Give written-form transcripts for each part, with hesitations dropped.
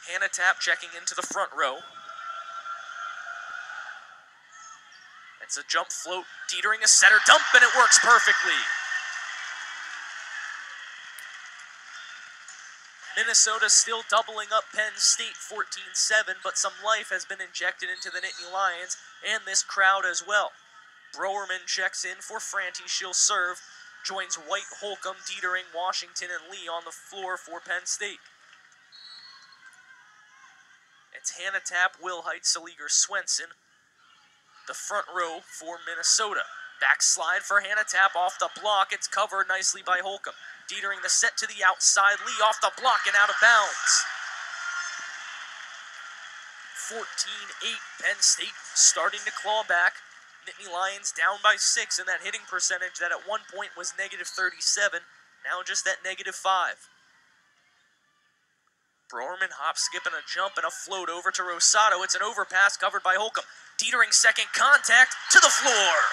Hannah Tapp checking into the front row. It's a jump float. Dietering a setter dump, and it works perfectly. Minnesota still doubling up Penn State 14-7, but some life has been injected into the Nittany Lions and this crowd as well. Browerman checks in for Franti. She'll serve. Joins White, Holcomb, Dietering, Washington, and Lee on the floor for Penn State. It's Hannah Tapp, Wilhite, Saliger, Swenson. The front row for Minnesota. Backslide for Hannah Tapp off the block. It's covered nicely by Holcomb. Dietering the set to the outside. Lee off the block and out of bounds. 14-8. Penn State starting to claw back. Nittany Lions down by 6 in that hitting percentage that at one point was -37. Now just at -5. Browerman hop, skip, and a jump and a float over to Rosado. It's an overpass covered by Holcomb. Dietering second contact to the floor.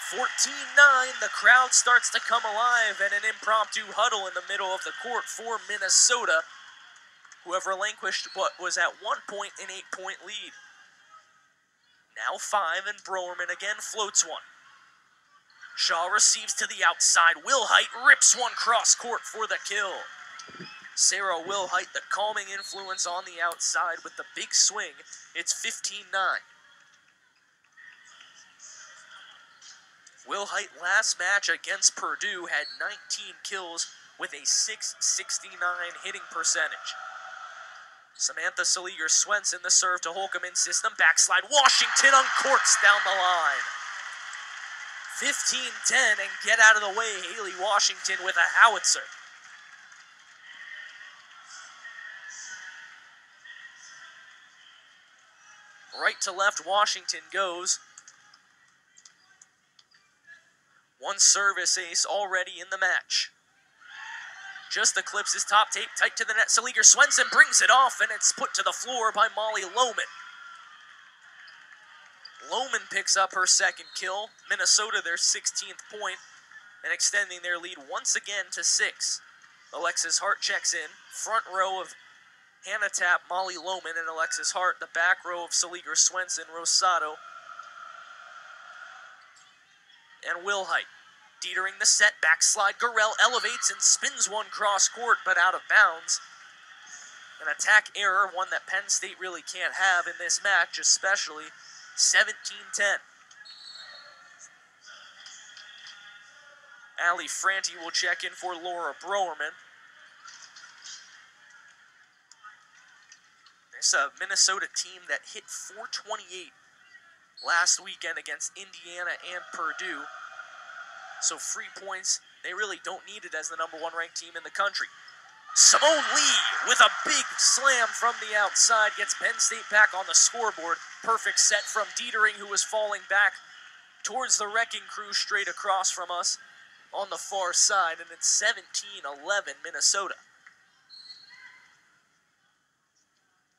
14-9, the crowd starts to come alive, and an impromptu huddle in the middle of the court for Minnesota, who have relinquished what was at one point an 8-point lead. Now 5, and Browerman again floats one. Shaw receives to the outside. Wilhite rips one cross court for the kill. Sarah Wilhite, the calming influence on the outside with the big swing. It's 15-9. Wilhite last match against Purdue had 19 kills with a .669 hitting percentage. Samantha Saliger Swenson, the serve to Holcomb in system. Backslide. Washington uncorks down the line. 15-10, and get out of the way. Haley Washington with a howitzer. Right to left, Washington goes. One service ace already in the match. Just eclipses top tape, tight to the net. Saliger Swenson brings it off, and it's put to the floor by Molly Lohman. Lohman picks up her second kill. Minnesota their 16th point, and extending their lead once again to 6. Alexis Hart checks in. Front row of Hannah Tapp, Molly Lohman, and Alexis Hart. The back row of Saliger Swenson, Rosado, and Wilhite. Dietering the set, backslide. Gurrell elevates and spins one cross court, but out of bounds. An attack error, one that Penn State really can't have in this match, especially. 17-10. Allie Franti will check in for Laura Browerman. There's a Minnesota team that hit .428 last weekend against Indiana and Purdue. So free points, they really don't need it as the #1 ranked team in the country. Simone Lee with a big slam from the outside gets Penn State back on the scoreboard. Perfect set from Dietering, who was falling back towards the wrecking crew straight across from us on the far side, and it's 17-11 Minnesota.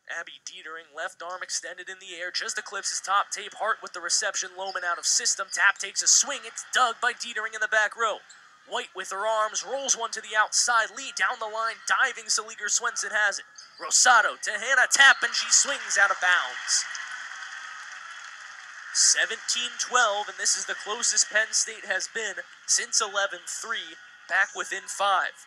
Abby Dietering, left arm extended in the air, just eclipses top tape. Hart with the reception, Lohman out of system. Tapp takes a swing, it's dug by Dietering in the back row. White with her arms, rolls one to the outside. Lee down the line, diving. Saliger Swenson has it. Rosado to Hannah Tapp, and she swings out of bounds. 17-12, and this is the closest Penn State has been since 11-3, back within 5.